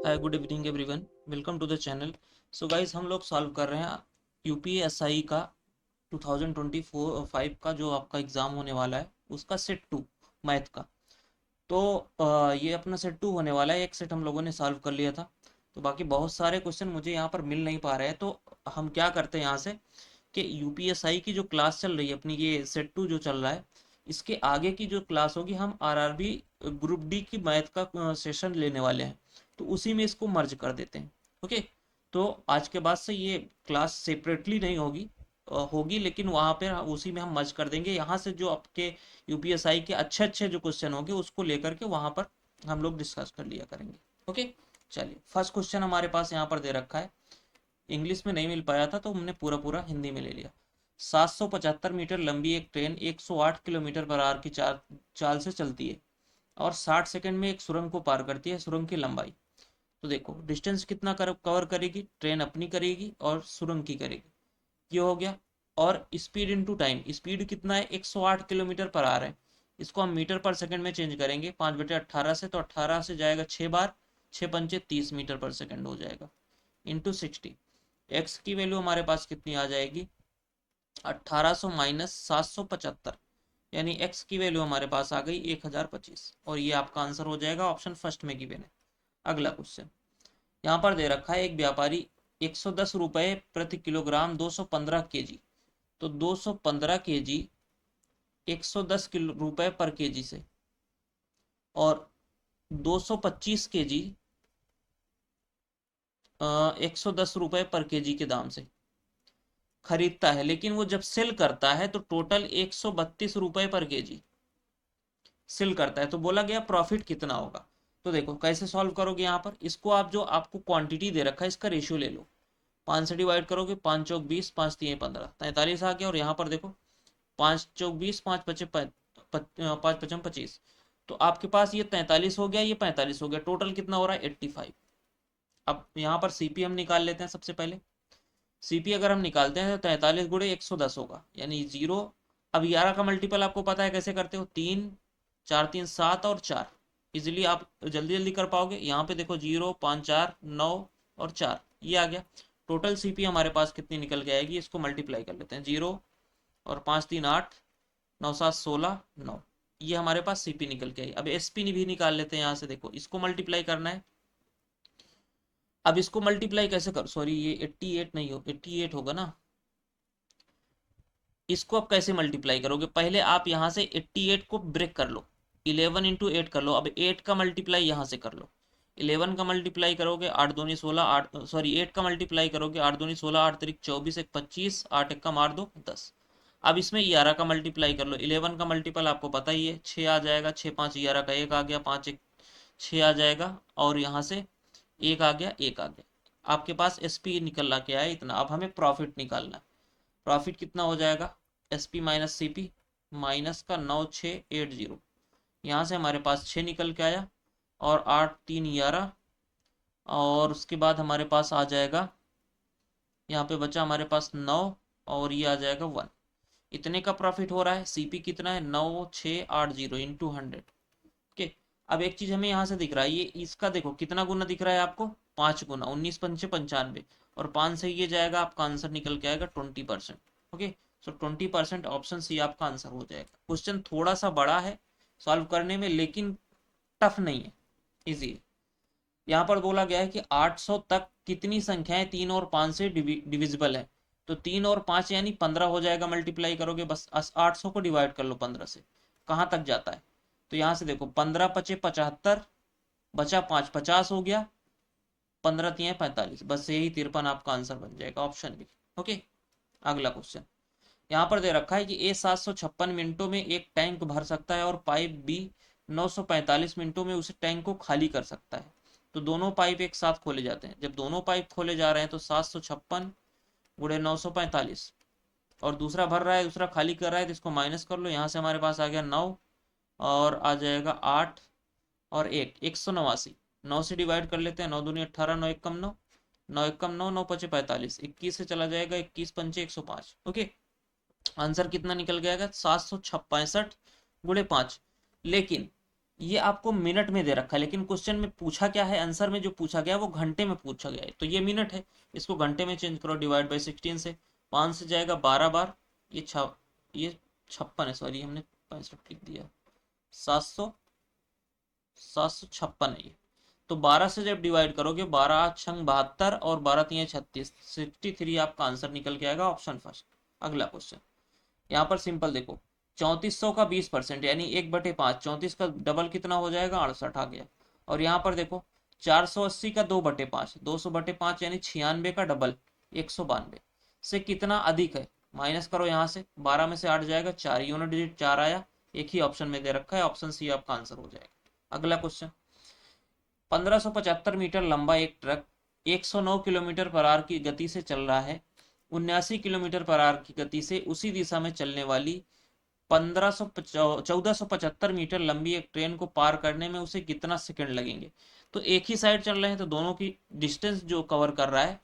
Hi good evening everyone, welcome to the channel. So guys, हम लोग solve कर रहे हैं यूपीएसआई का 2024-5 का जो आपका एग्ज़ाम होने वाला है उसका सेट 2 मैथ का। तो ये अपना सेट 2 होने वाला है। एक सेट हम लोगों ने सॉल्व कर लिया था, तो बाकी बहुत सारे क्वेश्चन मुझे यहाँ पर मिल नहीं पा रहे हैं। तो हम क्या करते हैं यहाँ से कि यूपीएसआई की जो क्लास चल रही है अपनी, ये सेट 2 जो चल रहा है, इसके आगे की जो क्लास होगी हम आरआरबी ग्रुप डी की मैथ का सेशन लेने वाले हैं, तो उसी में इसको मर्ज कर देते हैं। ओके, तो आज के बाद से ये क्लास सेपरेटली नहीं होगी, होगी, लेकिन वहाँ पे उसी में हम मर्ज कर देंगे। यहाँ से जो आपके यूपीएसआई के अच्छे अच्छे जो क्वेश्चन होंगे उसको लेकर के वहाँ पर हम लोग डिस्कस कर लिया करेंगे। ओके, चलिए फर्स्ट क्वेश्चन हमारे पास यहाँ पर दे रखा है। इंग्लिश में नहीं मिल पाया था तो हमने पूरा पूरा हिंदी में ले लिया। 775 मीटर लंबी एक ट्रेन 108 किलोमीटर पर आवर की चाल से चलती है और 60 सेकंड में एक सुरंग को पार करती है। सुरंग की लंबाई, तो देखो डिस्टेंस कितना कवर करेगी, ट्रेन अपनी करेगी और सुरंग की करेगी, ये हो गया। और स्पीड इनटू टाइम, स्पीड कितना है 108 किलोमीटर पर आवर है, इसको हम मीटर पर सेकंड में चेंज करेंगे 5/18 से, तो 18 से जाएगा 6 बार, 6 पंचे 30 मीटर पर सेकंड हो जाएगा, इंटू 60। एक्स की वैल्यू हमारे पास कितनी आ जाएगी, 1800 माइनस 775, यानी एक्स की वैल्यू हमारे पास आ गई 1025, और ये आपका आंसर हो जाएगा ऑप्शन फर्स्ट में गिवन है। अगला क्वेश्चन यहाँ पर दे रखा है, एक व्यापारी 110 रुपए प्रति किलोग्राम 215 केजी, तो 215 केजी 110 किलो रुपए पर केजी से, और 225 केजी 110 रुपए पर केजी के दाम से खरीदता है, लेकिन वो जब सेल करता है तो टोटल 132 रुपए पर केजी सेल करता है, तो बोला गया प्रॉफिट कितना होगा। तो देखो कैसे सॉल्व करोगे, यहाँ पर इसको आप जो आपको क्वांटिटी दे रखा है इसका रेशियो ले लो। 5 से डिवाइड करोगे, 5 चौक 20, 5 3 15, 43 आ गया। और यहाँ पर देखो 5 चौक 20, 5 पचे 25, तो आपके पास ये 43 हो गया, ये 45 हो गया, टोटल कितना हो रहा है 85। अब यहाँ पर सीपी हम निकाल लेते हैं सबसे पहले। सीपी अगर हम निकालते हैं तो 43 गुणे 110 होगा, यानी जीरो। अब 11 का मल्टीपल आपको पता है कैसे करते हो, 3 4 3 7 और 4, इजिली आप जल्दी जल्दी कर पाओगे। यहाँ पे देखो 0 5 4 9 और 4, ये आ गया। टोटल सीपी हमारे पास कितनी निकल के आएगी, इसको मल्टीप्लाई कर लेते हैं। 0 और 5 3 8, 9 7 16 9, ये हमारे पास सीपी निकल के आई। अब एसपी भी निकाल लेते हैं, यहाँ से देखो इसको मल्टीप्लाई करना है। अब इसको मल्टीप्लाई कैसे कर, सॉरी ये 88 नहीं हो, 88 होगा ना। इसको आप कैसे मल्टीप्लाई करोगे, पहले आप यहाँ से 88 को ब्रेक कर लो, 11 इंटू 8 कर लो। अब 8 का मल्टीप्लाई यहाँ से कर लो, 11 का मल्टीप्लाई करोगे 8 दूनी 16, 8 सॉरी 8 का मल्टीप्लाई करोगे 8 दूनी 16, 8 तिरिक 24, 1 25, 8 एक का मार दो 10। अब इसमें 11 का मल्टीप्लाई कर लो, 11 का मल्टीपल आपको पता ही है 6 आ जाएगा, 6 5 11 का 1 आ गया, 5 1 6 आ जाएगा, और यहाँ से 1 आ गया, 1 आ गया। आपके पास एसपी निकल के आया इतना। अब हमें प्रॉफिट निकालना है। प्रॉफिट कितना हो जाएगा, S P minus C P, minus का 9680, यहाँ से हमारे पास 6 निकल के आया, और 8 3 11, और उसके बाद हमारे पास आ जाएगा, यहाँ पे बचा हमारे पास 9, और ये आ जाएगा 1। इतने का प्रॉफिट हो रहा है। सीपी कितना है 9680 इंटू 100। ओके, अब एक चीज हमें यहाँ से दिख रहा है, ये इसका देखो कितना गुना दिख रहा है आपको, 5 गुना, 19 पंचे 95, और 5 से ये जाएगा, आपका आंसर निकल के आएगा 20%। ओके, सो 20% ऑप्शन सी आपका आंसर हो जाएगा। क्वेश्चन थोड़ा सा बड़ा है सॉल्व करने में, लेकिन टफ नहीं है, इजी है। यहाँ पर बोला गया है कि 800 तक कितनी संख्याएं 3 और 5 से डिविजिबल है, तो 3 और 5 यानी 15 हो जाएगा, मल्टीप्लाई करोगे बस 800 को डिवाइड कर लो 15 से, कहाँ तक जाता है। तो यहाँ से देखो 15 पचे 75, बचा 5 50 हो गया, 15 तिया 45, बस यही 53 आपका आंसर बन जाएगा, ऑप्शन बी। ओके, अगला क्वेश्चन यहाँ पर दे रखा है कि ए 756 मिनटों में एक टैंक भर सकता है और पाइप बी 945 मिनटों में उसे टैंक को खाली कर सकता है। तो दोनों पाइप एक साथ खोले जाते हैं। जब दोनों पाइप खोले जा रहे हैं तो 756 गुणे 945, और दूसरा भर रहा है दूसरा खाली कर रहा है, तो इसको माइनस कर लो। यहाँ से हमारे पास आ गया 9, और आ जाएगा 8 और 1 189। 9 से डिवाइड कर लेते हैं, 9 दूनी 18, 9 एक कम 9, 9 एक कम 9, 9 पचे 45, 21 से चला जाएगा, 21 पंचे 105। ओके, आंसर कितना निकल गया, 765 गुणे 5। लेकिन ये आपको मिनट में दे रखा है, लेकिन क्वेश्चन में पूछा क्या है, आंसर में जो पूछा गया है वो घंटे में पूछा गया है, तो ये मिनट है, इसको घंटे में चेंज करो, डिवाइड बाई 16 से। 5 से जाएगा 12 बार, ये 56 है, सॉरी हमने 65 लिख दिया, 756 है ये। तो 12 से जब डिवाइड करोगे, 12 छंग 72 और 12 तिया 36, 63 आपका आंसर निकल के आएगा, ऑप्शन फर्स्ट। अगला क्वेश्चन यहाँ पर सिंपल देखो, 3400 का 20% यानी 1/5, 34 का डबल कितना हो जाएगा, 68 आ गया। और यहाँ पर देखो 480 का 2/5, 200/5 यानी 96 का डबल 192 से कितना अधिक है, माइनस करो यहाँ से, 12 में से 8 जाएगा 4, यूनिट डिजिट 4 आया, एक ही ऑप्शन में दे रखा है, ऑप्शन सी आपका आंसर हो जाएगा। अगला क्वेश्चन, 1575 मीटर लंबा एक ट्रक 109 किलोमीटर पर आवर की गति से चल रहा है, 79 किलोमीटर पर आवर की गति से उसी दिशा में चलने वाली 1475 मीटर लंबी एक ट्रेन को पार करने में उसे कितना सेकंड लगेंगे। तो एक ही साइड चल रहे हैं, तो दोनों की डिस्टेंस जो कवर कर रहा है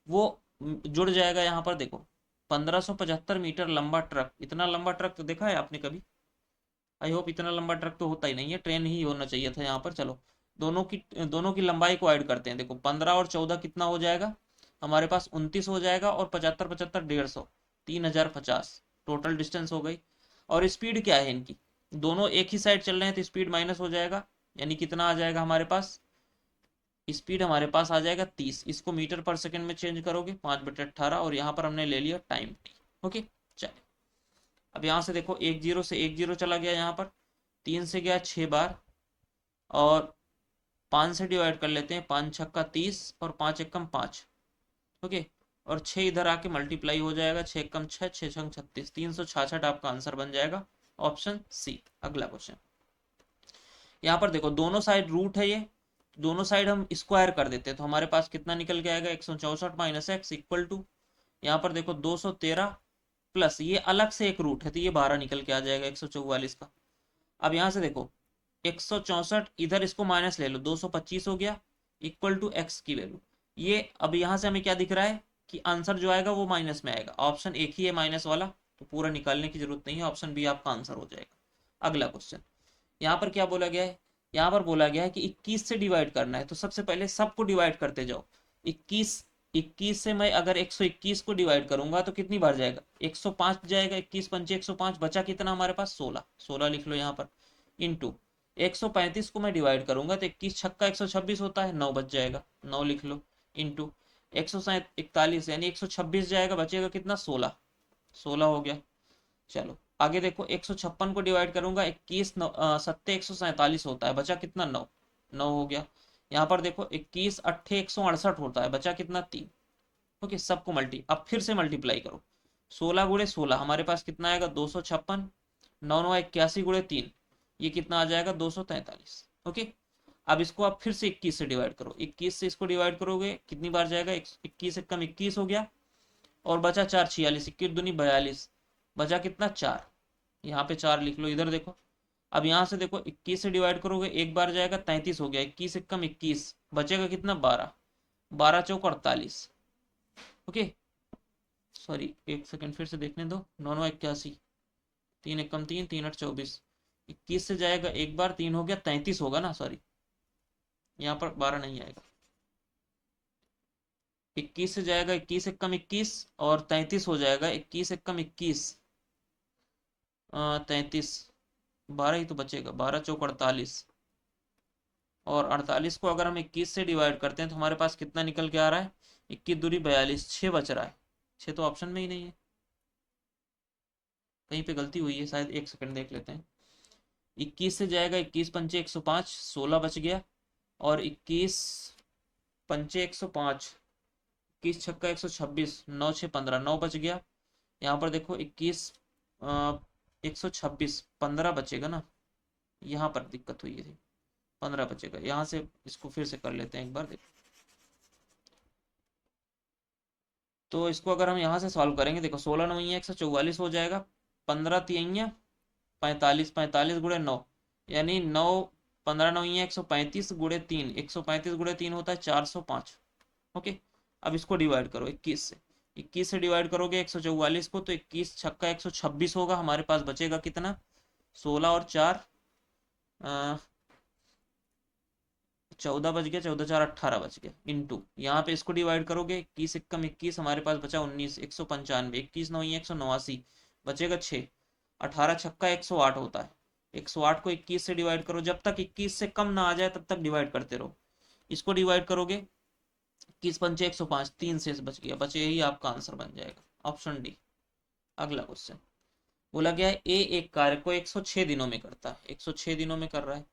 वो जुड़ जाएगा। यहाँ पर देखो 1575 मीटर लंबा ट्रक, इतना लंबा ट्रक तो देखा है आपने कभी? आई होप इतना लंबा ट्रक तो होता ही नहीं है, ट्रेन ही होना चाहिए था यहाँ पर। चलो दोनों की लंबाई को ऐड करते हैं, देखो 15 और 14 कितना हो जाएगा हमारे पास, 29 हो जाएगा, और 75 75 150, 3050 टोटल डिस्टेंस हो गई। और स्पीड क्या है इनकी, दोनों एक ही साइड चल रहे हैं तो स्पीड माइनस हो जाएगा, यानी कितना आ जाएगा हमारे पास, स्पीड हमारे पास आ जाएगा 30, इसको मीटर पर सेकंड में चेंज करोगे 5/18, और यहाँ पर हमने ले लिया टाइम टी। ओके चलिए, अब यहाँ से देखो 10 से 10 चला गया, यहाँ पर 3 से गया 6 बार, और 5 से डिवाइड कर लेते हैं, 5 छक्का 30 और 5 एकम 5। ओके, और 6 इधर आके मल्टीप्लाई हो जाएगा, 6 एकम 6, 6 छंग 36, 366 आपका आंसर बन जाएगा, ऑप्शन सी। अगला क्वेश्चन, यहाँ पर देखो दोनों साइड रूट है ये, दोनों साइड हम स्क्वायर कर देते हैं, तो हमारे पास कितना निकल के आएगा, 164 माइनस एक्स इक्वल टू, यहाँ पर देखो 213 प्लस ये अलग से एक रूट है, तो ये 12 निकल के आ जाएगा 144 का। अब यहाँ से देखो 164 इधर इसको माइनस ले लो, 225 हो गया, इक्वल टू एक्स की वैल्यू। ये अब यहाँ से हमें क्या दिख रहा है कि आंसर जो आएगा वो माइनस में आएगा, ऑप्शन एक ही है माइनस वाला, तो पूरा निकालने की जरूरत नहीं है, ऑप्शन बी आपका आंसर हो जाएगा। अगला क्वेश्चन, यहाँ पर क्या बोला गया है, यहाँ पर बोला गया है कि 21 से डिवाइड करना है, तो सबसे पहले सबको डिवाइड करते जाओ। 21 से मैं अगर 121 को डिवाइड करूंगा तो कितनी बार जाएगा, 105 जाएगा, 21 पंचे 105, बचा कितना हमारे पास 16, 16 लिख लो यहाँ पर, इंटू 135 को मैं डिवाइड करूंगा तो 21 छक्का 126 होता है, 9 बच जाएगा, 9 लिख लो, इंटू 141 यानी 126 जाएगा, बचेगा कितना 16, 16 हो गया। चलो आगे देखो 156 को डिवाइड करूंगा, 21 सत्ते 147 होता है, बचा कितना 9, 9 हो गया। यहाँ पर देखो 21 अट्ठे 168 होता है, बचा कितना 3। ओके, सबको अब फिर से मल्टीप्लाई करो, 16 गुणे 16 हमारे पास कितना आएगा 256, 9 9 81 गुणे 3, ये कितना आ जाएगा 243। ओके, अब इसको आप फिर से 21 से डिवाइड करो, 21 से इसको डिवाइड करोगे कितनी बार जाएगा, 21 एकम 21 हो गया, और बचा 4 46, 21 दूनी 42, बचा कितना 4, यहाँ पे 4 लिख लो, इधर देखो। अब यहाँ से देखो 21 से डिवाइड करोगे एक बार जाएगा, 33 हो गया, 21 एकम 21, बचेगा कितना 12, 12 चौक 48। ओके, सॉरी एक सेकंड फिर से देखने दो, 9 9 81, 3 एकम 3, 3 8 24, 21 से जाएगा एक बार, 3 हो गया 33 होगा ना, सॉरी यहाँ पर 12 नहीं आएगा, 21 से जाएगा 21 एकम 21 और 33 हो जाएगा, 21 एकम 21 33, 12 ही तो बचेगा, 12 चौक 48, और 48 को अगर हम 21 से डिवाइड करते हैं तो हमारे पास कितना निकल के आ रहा है, 21 दूरी 42, 6 बच रहा है, 6 तो ऑप्शन में ही नहीं है, कहीं पे गलती हुई है शायद, एक सेकंड देख लेते हैं। 21 से जाएगा 21 पंचे 105, 16 बच गया, और 21 पंचे 105, 21 छक्का 126, 9 6 15, 9 बच गया। यहाँ पर देखो 21 126, 15 बचेगा ना, यहाँ पर दिक्कत हुई थी, 15 बचेगा, यहाँ से इसको फिर से कर लेते हैं एक बार, देखो तो इसको अगर हम यहाँ से सॉल्व करेंगे, देखो 16 9 144 हो जाएगा, 15 3 45, 45 गुणे 9 यानी 9, 15 9 135 गुणे 3, 135 गुणे 3 होता है 405। ओके, अब इसको डिवाइड करो 21 से, 21 से डिवाइड करोगे 144 को तो 21 छक्का 126 होगा, हमारे पास बचेगा कितना 16 और 4 14 बच गया, 14 4 18 बच गया, इंटू यहाँ पे इसको डिवाइड करोगे, 21 एकम 21, हमारे पास बचा 19, 195, 21 9 189, बचेगा 6, 18 छक्का 108 होता है। 108 को 21 से डिवाइड करो, जब तक 21 से कम ना आ जाए तब तक डिवाइड करते रहो। इसको डिवाइड करोगे, 21 पंचे 105, 3 से बच गया, बचे यही आपका आंसर बन जाएगा, ऑप्शन डी। अगला क्वेश्चन बोला गया है ए एक कार्य को 106 दिनों में करता है, 106 दिनों में कर रहा है।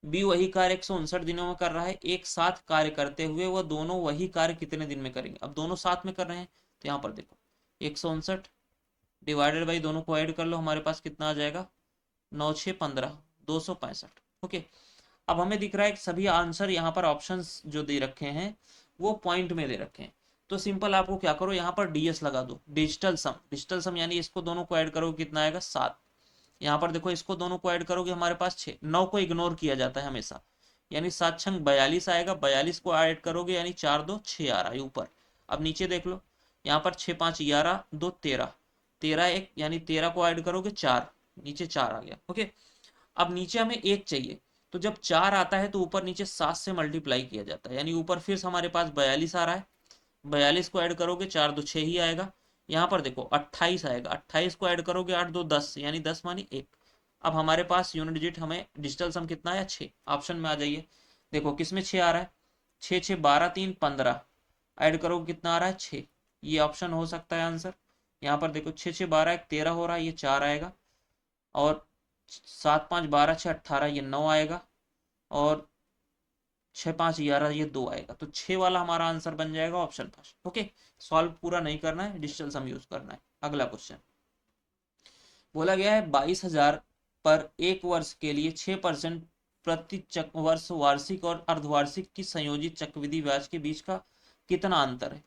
बी वही कार्य 159 दिनों में कर रहा है। एक साथ कार्य करते हुए वह दोनों वही कार्य कितने दिन में करेंगे। अब दोनों साथ में कर रहे हैं तो यहाँ पर देखो 159 डिवाइडेड बाई दोनों को ऐड कर लो, हमारे पास कितना आ जाएगा 9 6 15, 265। ओके, अब हमें दिख रहा है कि सभी आंसर यहाँ पर ऑप्शंस जो दे रखे हैं वो पॉइंट में दे रखे हैं। तो सिंपल आपको क्या करो, यहाँ पर डीएस लगा दो, डिजिटल सम। डिजिटल सम यानी इसको दोनों को ऐड करोगे कितना आएगा 7। यहाँ पर देखो इसको दोनों को ऐड करोगे हमारे पास 6, 9 को इग्नोर किया जाता है हमेशा, यानी 7 छंग 42 आएगा। 42 को ऐड करोगे यानी 4 2 6 आ रहा है ऊपर। अब नीचे देख लो, यहाँ पर 6 5 11 2 13, 13 1 यानी 13 को ऐड करोगे 4, नीचे 4 आ गया। ओके, अब नीचे हमें 1 चाहिए, तो जब 4 आता है तो ऊपर नीचे 7 से मल्टीप्लाई किया जाता है, यानी ऊपर फिर से हमारे पास 42 आ रहा है। 42 को ऐड करोगे 4 2 6 ही आएगा। यहाँ पर देखो 28 आएगा, 28 को ऐड करोगे 8 2 10, यानी 10 मानी 1। अब हमारे पास यूनिट डिजिट हमें डिजिटल सम कितना है 6, ऑप्शन में आ जाइए। देखो किस में 6 आ रहा है, 6 6 12 3 15, ऐड करोगे कितना आ रहा है 6, ये ऑप्शन हो सकता है आंसर। यहाँ पर देखो 6 6 12 1 13 हो रहा है, ये 4 आएगा। और 7 5 12 6 18, ये 9 आएगा। और 6 5 11, ये 2 आएगा। तो 6 वाला हमारा आंसर बन जाएगा ऑप्शन फर्स्ट। ओके, सॉल्व पूरा नहीं करना है, डिजिटल सम यूज करना है। अगला क्वेश्चन बोला गया है 22,000 पर एक वर्ष के लिए 6% प्रति वर्ष वार्षिक और अर्धवार्षिक की संयोजित चक्रवृद्धि ब्याज के बीच का कितना अंतर है।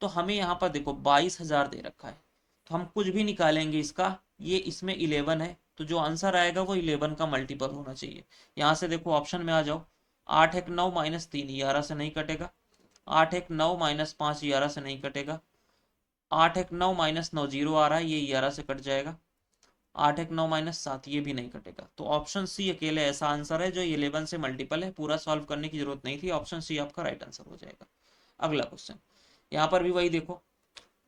तो हमें यहाँ पर देखो 22,000 दे रखा है, तो हम कुछ भी निकालेंगे इसका, ये इसमें 11 है, तो जो आंसर आएगा वो 11 का मल्टीपल होना चाहिए। यहाँ से देखो ऑप्शन में आ जाओ, 8 1 9 माइनस 3 11 से नहीं कटेगा, 8 1 9 माइनस 5 11 से नहीं कटेगा, 8 1 9 माइनस 9 0 आ रहा है, ये 11 से कट जाएगा, 8 1 9 माइनस 7 ये भी नहीं कटेगा। तो ऑप्शन सी अकेले ऐसा आंसर है जो 11 से मल्टीपल है, पूरा सॉल्व करने की जरूरत नहीं थी, ऑप्शन सी आपका राइट आंसर हो जाएगा। अगला क्वेश्चन, यहाँ पर भी वही देखो,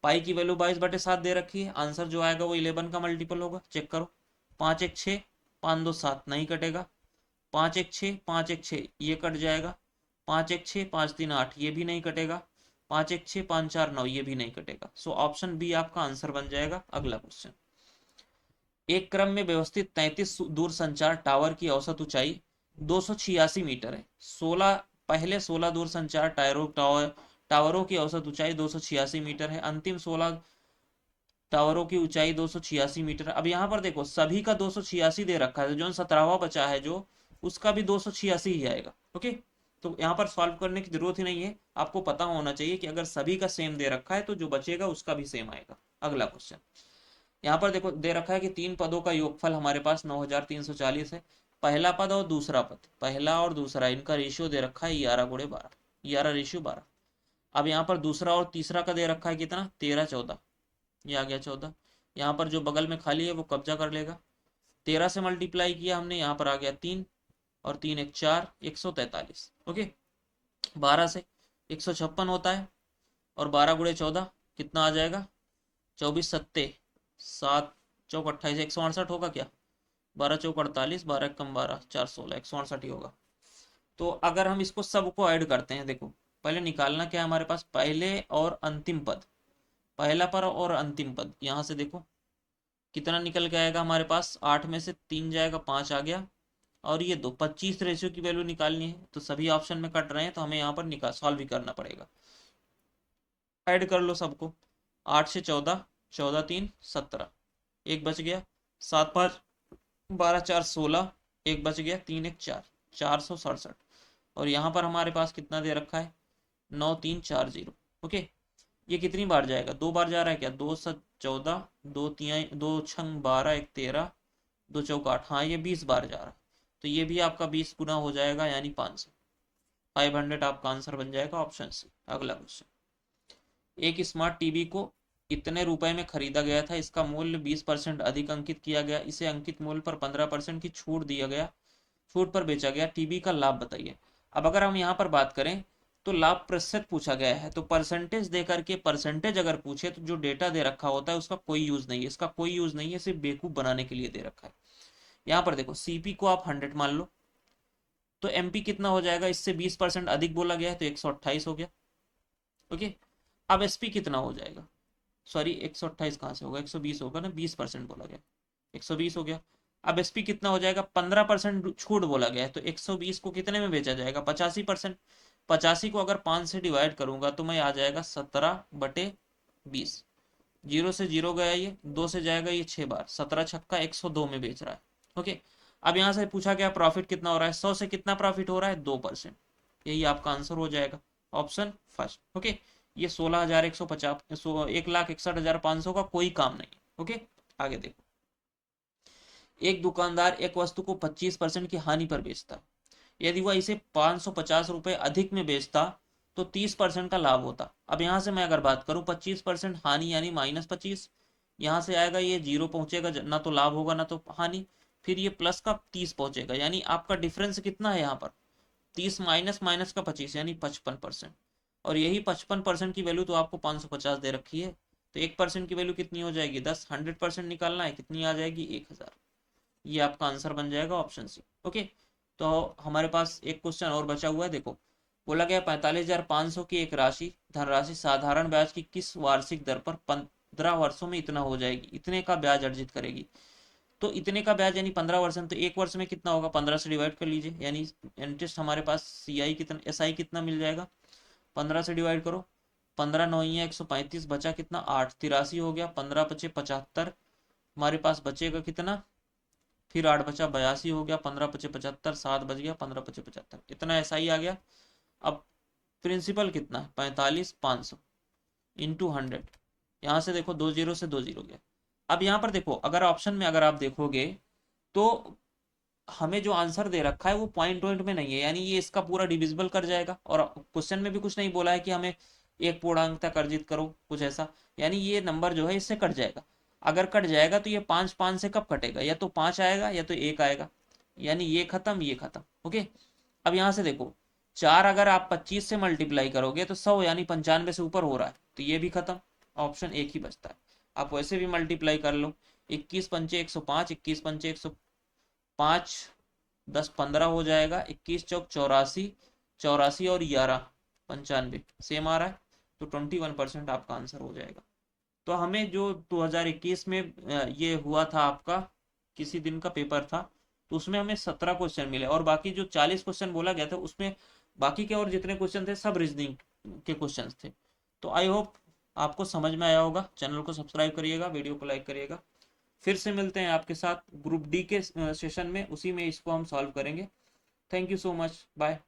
पाई की वैल्यू 22/7 दे रखी है, आंसर जो आएगा वो 11 का मल्टीपल होगा। चेक करो, 5 1 6 5 2 7 नहीं कटेगा, 5 1 6 5 1 6 ये कट जाएगा, 5 1 6 5 3 8 ये भी नहीं कटेगा, 5 1 6 5 4 9 ये भी नहीं कटेगा। सो ऑप्शन बी आपका आंसर बन जाएगा। अगला क्वेश्चन, एक क्रम में व्यवस्थित 33 दूरसंचार टावर की औसत ऊंचाई 286 मीटर है। 16 पहले 16 दूरसंचार टावरों की औसत ऊंचाई 286 मीटर है, अंतिम 16 टावरों की ऊंचाई 286 मीटर। अब यहाँ पर देखो सभी का 286 दे रखा है, जो 17वां बचा है जो, उसका भी 286 ही आएगा। ओके, तो यहाँ पर सॉल्व करने की जरूरत ही नहीं है, आपको पता होना चाहिए कि अगर सभी का सेम दे रखा है तो जो बचेगा उसका भी सेम आएगा। अगला क्वेश्चन, यहाँ पर देखो दे रखा है कि 3 पदों का योगफल हमारे पास 9340 है। पहला पद और दूसरा पद, पहला और दूसरा, इनका रेशियो दे रखा है 11/12, 11:12। अब यहाँ पर दूसरा और तीसरा का दे रखा है कितना 13 14, ये आ गया 14। यहाँ पर जो बगल में खाली है वो कब्जा कर लेगा। 13 से मल्टीप्लाई किया हमने, यहाँ पर आ गया 3 और 3 1 4, 143। ओके, 12 से 156 होता है, और 12 × 14 कितना आ जाएगा 24 7 7 चौक 28, 168 होगा क्या, 12 चौक 48, 12 कम 12 4 16, 168 ही होगा। तो अगर हम इसको सबको ऐड करते हैं, देखो पहले निकालना क्या है हमारे पास, पहले और अंतिम पद, पहला पद और अंतिम पद, यहाँ से देखो कितना निकल के आएगा हमारे पास, 8 में से 3 जाएगा 5 आ गया, और ये 2 25 रेशियो की वैल्यू निकालनी है, तो सभी ऑप्शन में कट रहे हैं तो हमें यहाँ पर निकाल सॉल्व भी करना पड़ेगा। ऐड कर लो सबको, 8 से 14, 14 3 17, एक बच गया, 7 5 12 4 16, एक बच गया, 3 1 4, 467। और यहाँ पर हमारे पास कितना दे रखा है 9 3 4 0। ओके, ये कितनी बार जाएगा, 2 बार जा रहा है क्या, 2 7 14, 2 3 2 6 12 1 13, 2 चौक 8, हाँ ये 20 बार जा रहा है, तो ये भी आपका 20 गुना हो जाएगा, यानी 500, 500 आपका आंसर बन जाएगा ऑप्शन सी। अगला क्वेश्चन, एक स्मार्ट टीवी को इतने रुपए में खरीदा गया था, इसका मूल्य 20% अधिक अंकित किया गया, इसे अंकित मूल्य पर 15% की छूट दिया गया, छूट पर बेचा गया, टीवी का लाभ बताइए। अब अगर हम यहाँ पर बात करें तो लाभ प्रतिशत पूछा गया है, तो परसेंटेज दे करके परसेंटेज अगर पूछे तो जो डेटा दे रखा होता है उसका कोई यूज नहीं है, इसका कोई यूज नहीं है, सिर्फ बेवकूफ बनाने के लिए दे रखा है। यहाँ पर देखो सीपी को आप 100 मान लो, तो एमपी कितना हो जाएगा, इससे 20% अधिक बोला गया है तो 128 हो गया। ओके, अब एसपी कितना हो जाएगा, सॉरी 128 कहाँ से होगा, 120 होगा ना, 20% बोला गया, 120 हो गया। अब एसपी कितना हो जाएगा, 15% छूट बोला गया है, तो 120 को कितने में बेचा जाएगा, 85%। 85 को अगर 5 से डिवाइड करूंगा तो मैं आ जाएगा 17/20। जीरो से जीरो गया, ये 2 से जाएगा ये 6 बार, 17 छक्का 102 में बेच रहा है। ओके, अब यहाँ से पूछा गया प्रॉफिट कितना हो रहा है, 100 से कितना प्रॉफिट हो रहा है, 2%। यही आपका आंसर हो जाएगा, ऑप्शन फर्स्ट। ओके, ये 16,150, 1,61,500 का कोई काम नहीं। ओके, आगे देखो, एक दुकानदार एक वस्तु को 25% की हानि पर बेचता है, यदि वह इसे 550 रुपए अधिक में बेचता तो 30% का लाभ होता। अब यहाँ से मैं अगर बात करूँ 25% हानि यानी -25, यहाँ से आएगा ये जीरो पहुंचेगा, ना तो लाभ होगा ना तो हानि, फिर ये प्लस का 30 पहुंचेगा, यानी आपका डिफरेंस कितना है यहाँ पर, 30 माइनस माइनस का 25 यानी 55%। और यही 55% की वैल्यू तो आपको 550 दे रखी है, तो 1% की वैल्यू कितनी हो जाएगी 10, 100% निकालना है, कितनी आ जाएगी 1000। ये आपका आंसर बन जाएगा ऑप्शन सी। ओके, तो हमारे पास एक क्वेश्चन और बचा हुआ है, देखो बोला गया 45,500 की एक राशि धनराशि साधारण ब्याज की किस वार्षिक दर पर 15 वर्षों में इतना हो जाएगी, इतने का ब्याज अर्जित करेगी। तो इतने का ब्याज यानी 15 वर्ष में, तो एक वर्ष में कितना होगा, 15 से डिवाइड कर लीजिए, यानी इंटरेस्ट हमारे पास सीआई कितना, एसआई कितना मिल जाएगा, 15 से डिवाइड करो, 15 9 135, बचा कितना 8, 83 हो गया, 15 पचे 75, हमारे पास बचेगा कितना, फिर 8 बचा 82 हो गया, 15 पचे 75, 7 बच गया, 15 पचे 75, इतना एसआई आ गया। अब प्रिंसिपल कितना है 45,500 इंटू 100, यहाँ से देखो 2 जीरो से 2 जीरो गया। अब यहाँ पर देखो अगर ऑप्शन में अगर आप देखोगे तो हमें जो आंसर दे रखा है वो पॉइंट पॉइंट में नहीं है, यानी ये इसका पूरा डिविजिबल कर जाएगा, और क्वेश्चन में भी कुछ नहीं बोला है कि हमें एक पूर्णांक तक अर्जित करो कुछ ऐसा, यानी ये नंबर जो है इससे कट जाएगा। अगर कट जाएगा तो ये 5 5 से कब कटेगा, या तो 5 आएगा या तो 1 आएगा, यानी ये खत्म ये खत्म। ओके, अब यहाँ से देखो 4 अगर आप 25 से मल्टीप्लाई करोगे तो 100 यानी 95 से ऊपर हो रहा है, तो ये भी खत्म, ऑप्शन एक ही बचता है। आप वैसे भी मल्टीप्लाई कर लो, 21 पंचे 105, 21 पंचे 105, 10 15 हो जाएगा, 21 चौक 84, 84 और 11 95 सेम आ रहा है, तो 21% आपका आंसर हो जाएगा। तो हमें जो 2021 में ये हुआ था आपका किसी दिन का पेपर था, तो उसमें हमें 17 क्वेश्चन मिले, और बाकी जो 40 क्वेश्चन बोला गया था उसमें बाकी के और जितने क्वेश्चन थे सब रीजनिंग के क्वेश्चन थे। तो आई होप आपको समझ में आया होगा, चैनल को सब्सक्राइब करिएगा, वीडियो को लाइक करिएगा। फिर से मिलते हैं आपके साथ ग्रुप डी के सेशन में, उसी में इसको हम सॉल्व करेंगे। Thank you so much, bye.